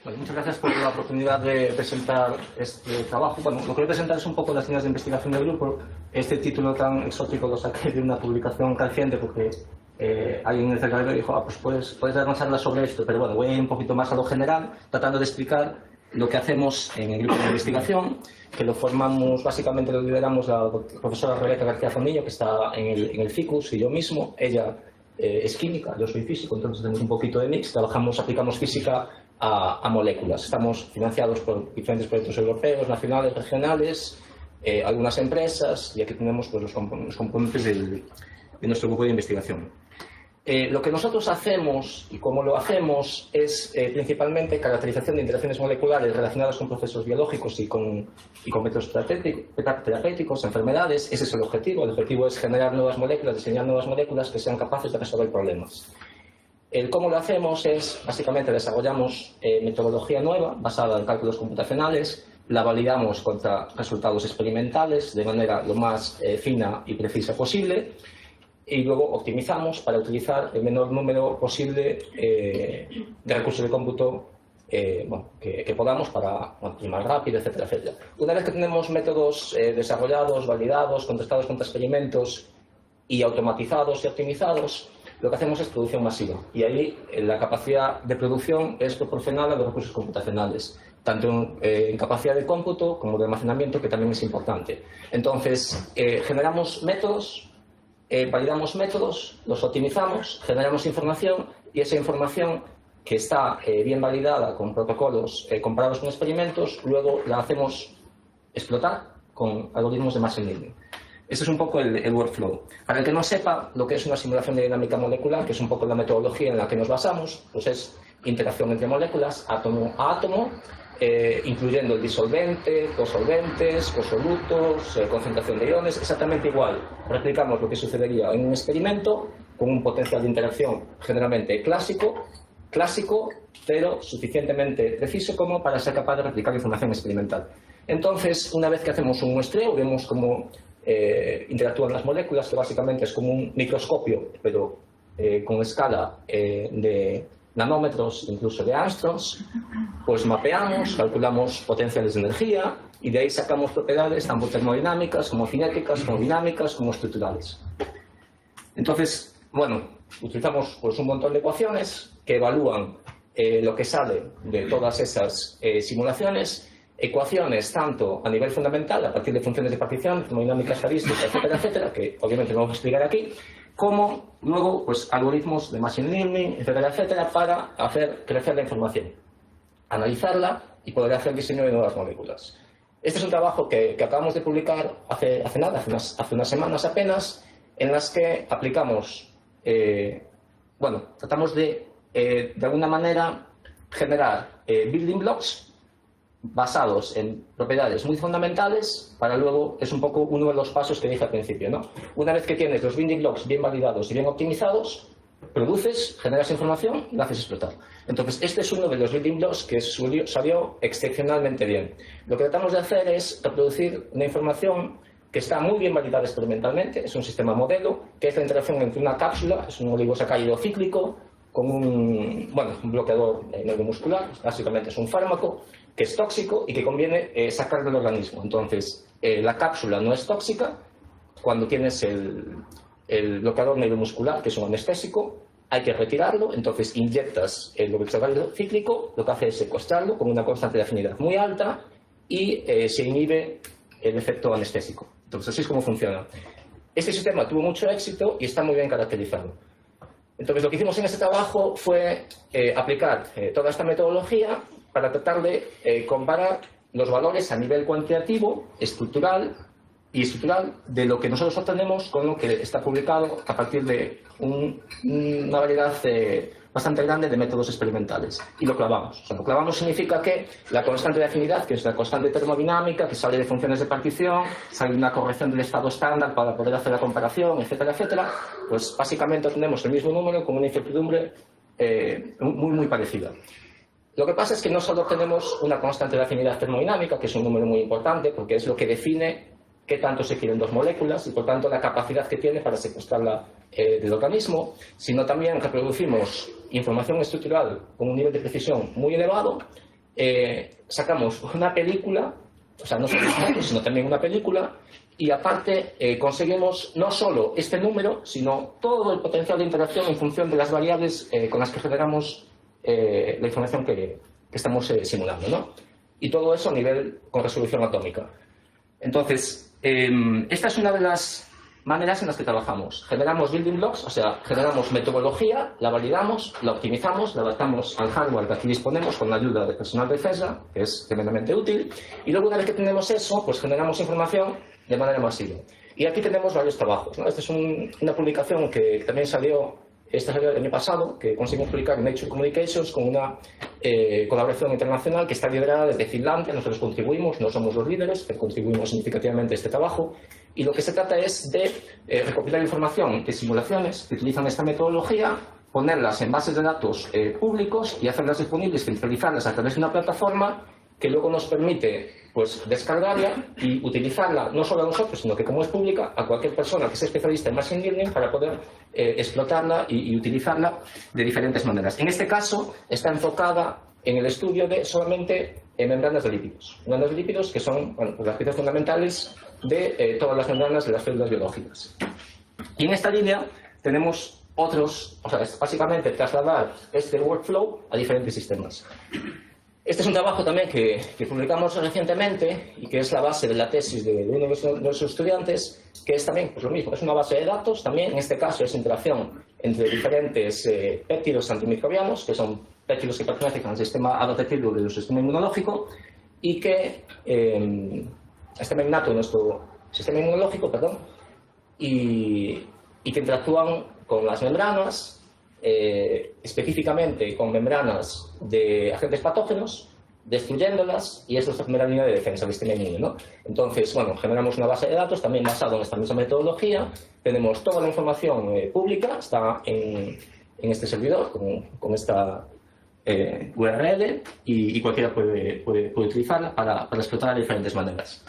Bueno, muchas gracias por la oportunidad de presentar este trabajo. Bueno, lo que voy a presentar es un poco las líneas de investigación del grupo. Este título tan exótico lo saqué de una publicación reciente porque alguien en el cercadero dijo, pues puedes dar una charla sobre esto, pero bueno, voy a ir un poquito más a lo general, tratando de explicar lo que hacemos en el grupo de investigación, que lo formamos, básicamente lo lideramos la profesora Rebeca García Zoniño, que está en el FICUS, y yo mismo. Ella es química, yo soy físico, entonces tenemos un poquito de mix, aplicamos física a moléculas. Estamos financiados por diferentes proyectos europeos, nacionales, regionales, algunas empresas, y aquí tenemos pues, los componentes de nuestro grupo de investigación. Lo que nosotros hacemos y cómo lo hacemos es principalmente caracterización de interacciones moleculares relacionadas con procesos biológicos y con métodos terapéuticos, enfermedades. Ese es el objetivo. El objetivo es generar nuevas moléculas, diseñar nuevas moléculas que sean capaces de resolver problemas. El cómo lo hacemos es, básicamente, desarrollamos metodología nueva basada en cálculos computacionales, la validamos contra resultados experimentales de manera lo más fina y precisa posible, y luego optimizamos para utilizar el menor número posible de recursos de cómputo que podamos para ir más rápido, etcétera, etcétera. Una vez que tenemos métodos desarrollados, validados, contrastados contra experimentos y automatizados y optimizados, lo que hacemos es producción masiva. Y ahí la capacidad de producción es proporcional a los recursos computacionales, tanto en capacidad de cómputo como de almacenamiento, que también es importante. Entonces, generamos métodos, validamos métodos, los optimizamos, generamos información, y esa información que está bien validada con protocolos comparados con experimentos, luego la hacemos explotar con algoritmos de machine learning. Ese es un poco el workflow. Para el que no sepa lo que es una simulación de dinámica molecular, que es un poco la metodología en la que nos basamos, pues es interacción entre moléculas, átomo a átomo, incluyendo el disolvente, cosolventes, cosolutos, concentración de iones, exactamente igual. Replicamos lo que sucedería en un experimento con un potencial de interacción generalmente clásico, pero suficientemente preciso como para ser capaz de replicar información experimental. Entonces, una vez que hacemos un muestreo, vemos cómo interactúan las moléculas, que básicamente es como un microscopio, pero con escala de nanómetros, incluso de angstroms. Pues mapeamos, calculamos potenciales de energía y de ahí sacamos propiedades tanto termodinámicas como cinéticas, como dinámicas, como estructurales. Entonces, bueno, utilizamos pues, un montón de ecuaciones que evalúan lo que sale de todas esas simulaciones, ecuaciones tanto a nivel fundamental, a partir de funciones de partición, termodinámica estadística, etcétera, etcétera, que obviamente no vamos a explicar aquí, como luego pues, algoritmos de machine learning, etcétera, etcétera, para hacer crecer la información, analizarla y poder hacer diseño de nuevas moléculas. Este es un trabajo que acabamos de publicar hace unas semanas apenas, en las que aplicamos, tratamos de alguna manera generar building blocks basados en propiedades muy fundamentales para luego, es un poco uno de los pasos que dije al principio, ¿no? Una vez que tienes los building blocks bien validados y bien optimizados, produces, generas información y la haces explotar. Entonces, este es uno de los building blocks que salió excepcionalmente bien. Lo que tratamos de hacer es reproducir una información que está muy bien validada experimentalmente, es un sistema modelo, que es la interacción entre una cápsula, es un oligosacárido cíclico, con un bloqueador neuromuscular, básicamente es un fármaco, que es tóxico y que conviene sacar del organismo. Entonces, la cápsula no es tóxica. Cuando tienes el bloqueador neuromuscular, que es un anestésico, hay que retirarlo, entonces inyectas el oligosacárido cíclico, lo que hace es secuestrarlo con una constante de afinidad muy alta y se inhibe el efecto anestésico. Entonces, así es como funciona. Este sistema tuvo mucho éxito y está muy bien caracterizado. Entonces, lo que hicimos en este trabajo fue aplicar toda esta metodología para tratar de comparar los valores a nivel cuantitativo, estructural de lo que nosotros obtenemos con lo que está publicado a partir de una variedad bastante grande de métodos experimentales. Y lo clavamos. O sea, lo clavamos significa que la constante de afinidad, que es la constante termodinámica, que sale de funciones de partición, sale de una corrección del estado estándar para poder hacer la comparación, etcétera, etcétera, pues básicamente obtenemos el mismo número con una incertidumbre muy parecida. Lo que pasa es que no solo tenemos una constante de afinidad termodinámica, que es un número muy importante, porque es lo que define qué tanto se quieren dos moléculas y, por tanto, la capacidad que tiene para secuestrarla del organismo, sino también reproducimos información estructural con un nivel de precisión muy elevado sacamos una película, o sea, no solo fotos, sino también una película, y aparte conseguimos no solo este número, sino todo el potencial de interacción en función de las variables con las que generamos la información que estamos simulando, ¿no? Y todo eso a nivel con resolución atómica. Entonces, esta es una de las maneras en las que trabajamos. Generamos building blocks, o sea, generamos metodología, la validamos, la optimizamos, la adaptamos al hardware que aquí disponemos con la ayuda del personal de CESA, que es tremendamente útil, y luego una vez que tenemos eso, pues generamos información de manera masiva. Y aquí tenemos varios trabajos, ¿no? Esta es una publicación que también salió el año pasado, que conseguimos publicar en Nature Communications con una colaboración internacional que está liderada desde Finlandia. Nosotros contribuimos, no somos los líderes, pero contribuimos significativamente a este trabajo. Y lo que se trata es de recopilar información de simulaciones que utilizan esta metodología, ponerlas en bases de datos públicos y hacerlas disponibles, centralizarlas a través de una plataforma que luego nos permite pues, descargarla y utilizarla no solo a nosotros, sino que como es pública, a cualquier persona que sea especialista en Machine Learning para poder explotarla y utilizarla de diferentes maneras. En este caso está enfocada en el estudio de solamente membranas de lípidos. Membranas de lípidos que son bueno, las piezas fundamentales de todas las membranas de las células biológicas. Y en esta línea tenemos otros, o sea, es básicamente trasladar este workflow a diferentes sistemas. Este es un trabajo también que publicamos recientemente y que es la base de la tesis de uno de nuestros estudiantes, que es también pues, lo mismo, es una base de datos, también en este caso es interacción entre diferentes péptidos antimicrobianos, que son péptidos que pertenecen al sistema adaptativo del sistema inmunológico y que están innato en nuestro sistema inmunológico, perdón, y que interactúan con las membranas, específicamente con membranas de agentes patógenos, destruyéndolas, y esa es la primera línea de defensa del sistema inmune, ¿no? Entonces, bueno, generamos una base de datos también basada en esta misma metodología, tenemos toda la información pública, está en este servidor, con esta URL, y cualquiera puede utilizarla para explotar de diferentes maneras.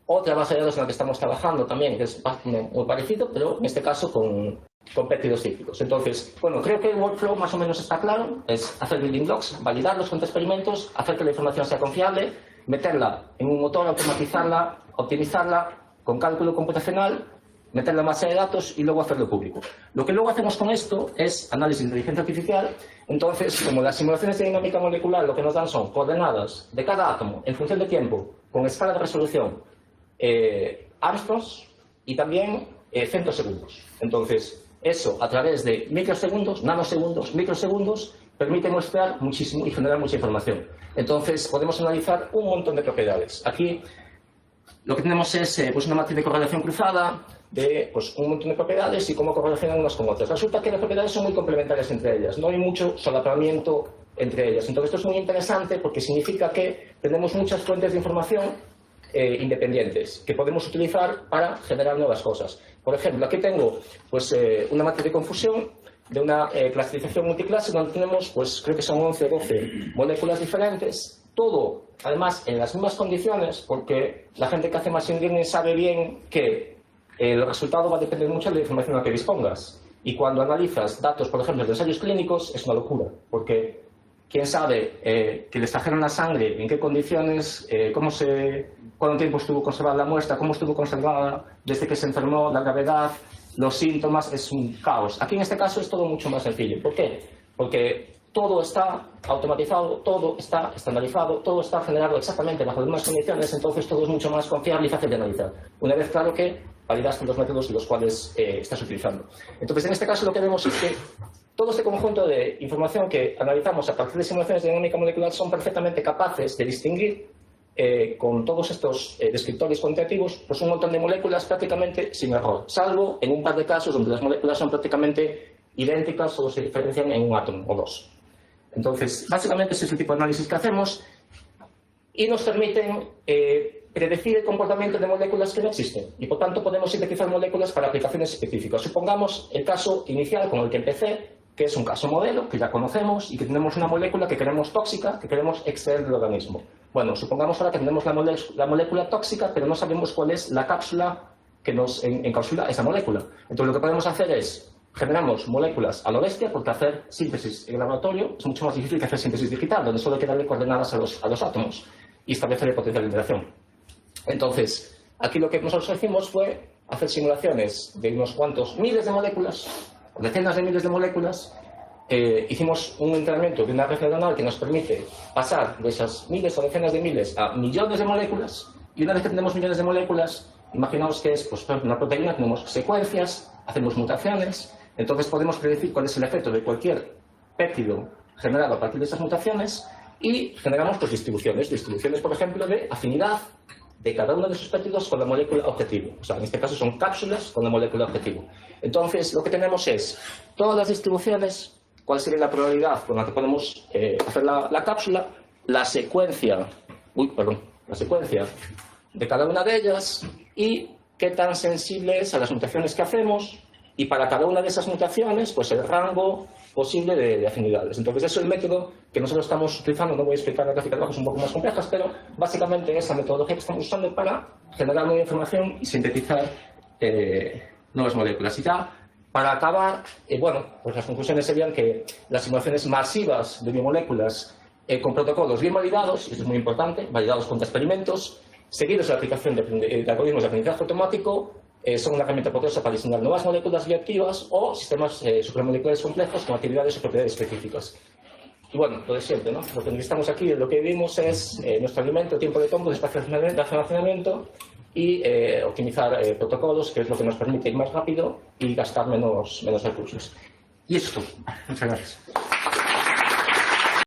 Otra base de datos en la que estamos trabajando también, que es muy parecido, pero en este caso con péptidos cíclicos. Entonces, bueno, creo que el workflow más o menos está claro, es hacer building blocks, validarlos contra experimentos, hacer que la información sea confiable, meterla en un motor, automatizarla, optimizarla con cálculo computacional, meterla en base de datos y luego hacerlo público. Lo que luego hacemos con esto es análisis de inteligencia artificial. Entonces, como las simulaciones de dinámica molecular lo que nos dan son coordenadas de cada átomo en función de tiempo, con escala de resolución, Armstrongs y también femtosegundos. Entonces, eso a través de microsegundos, nanosegundos, microsegundos, permite mostrar muchísimo y generar mucha información. Entonces, podemos analizar un montón de propiedades. Aquí lo que tenemos es pues una matriz de correlación cruzada de pues, un montón de propiedades y cómo correlacionan unas con otras. Resulta que las propiedades son muy complementarias entre ellas, no hay mucho solapamiento entre ellas. Entonces, esto es muy interesante porque significa que tenemos muchas fuentes de información independientes que podemos utilizar para generar nuevas cosas. Por ejemplo, aquí tengo pues, una matriz de confusión de una clasificación multiclase donde tenemos, pues creo que son 11 o 12 moléculas diferentes, todo además en las mismas condiciones, porque la gente que hace Machine Learning sabe bien que el resultado va a depender mucho de la información a la que dispongas. Y cuando analizas datos, por ejemplo, de ensayos clínicos, es una locura, porque quién sabe que le extrajeron la sangre, en qué condiciones, cuánto tiempo estuvo conservada la muestra, cómo estuvo conservada desde que se enfermó, la gravedad, los síntomas, es un caos. Aquí en este caso es todo mucho más sencillo. ¿Por qué? Porque todo está automatizado, todo está estandarizado, todo está generado exactamente bajo las mismas condiciones, entonces todo es mucho más confiable y fácil de analizar. Una vez claro que validaste los métodos los cuales estás utilizando. Entonces, en este caso lo que vemos es que todo este conjunto de información que analizamos a partir de simulaciones de dinámica molecular son perfectamente capaces de distinguir con todos estos descriptores cuantitativos pues un montón de moléculas prácticamente sin error, salvo en un par de casos donde las moléculas son prácticamente idénticas o se diferencian en un átomo o dos. Entonces, básicamente ese es el tipo de análisis que hacemos y nos permiten predecir el comportamiento de moléculas que no existen y por tanto podemos sintetizar moléculas para aplicaciones específicas. Supongamos el caso inicial con el que empecé, que es un caso modelo que ya conocemos y que tenemos una molécula que queremos tóxica, que queremos extraer del organismo. Bueno, supongamos ahora que tenemos la molécula tóxica, pero no sabemos cuál es la cápsula que nos encapsula esa molécula. Entonces lo que podemos hacer es generamos moléculas a lo bestia, porque hacer síntesis en el laboratorio es mucho más difícil que hacer síntesis digital, donde solo hay que darle coordenadas a los átomos y establecer el potencial de liberación. Entonces, aquí lo que nosotros hicimos fue hacer simulaciones de unos cuantos miles de moléculas, decenas de miles de moléculas. Hicimos un entrenamiento de una red neuronal que nos permite pasar de esas miles o decenas de miles a millones de moléculas, y una vez que tenemos millones de moléculas, imaginaos que es pues, una proteína, tenemos secuencias, hacemos mutaciones, entonces podemos predecir cuál es el efecto de cualquier péptido generado a partir de esas mutaciones y generamos pues, distribuciones, por ejemplo, de afinidad de cada uno de esos péptidos con la molécula objetivo. O sea, en este caso son cápsulas con la molécula objetivo. Entonces, lo que tenemos es todas las distribuciones, cuál sería la probabilidad con la que podemos hacer la cápsula, la secuencia de cada una de ellas y qué tan sensible es a las mutaciones que hacemos, y para cada una de esas mutaciones, pues el rango posible de afinidades. Entonces, eso es el método que nosotros estamos utilizando. No voy a explicar las gráficas de abajo, son un poco más complejas, pero básicamente esa metodología que estamos usando para generar nueva información y sintetizar nuevas moléculas. Y ya, para acabar, bueno, pues las conclusiones serían que las simulaciones masivas de biomoléculas con protocolos bien validados, y esto es muy importante, validados contra experimentos, seguidos de la aplicación de algoritmos de aprendizaje automático, son una herramienta poderosa para diseñar nuevas moléculas bioactivas o sistemas supramoleculares complejos con actividades o propiedades específicas. Y bueno, lo de siempre, ¿no? Lo que necesitamos aquí, lo que vimos es nuestro alimento, tiempo de combo, espacio de almacenamiento y optimizar protocolos, que es lo que nos permite ir más rápido y gastar menos recursos. Y eso es todo. Muchas gracias.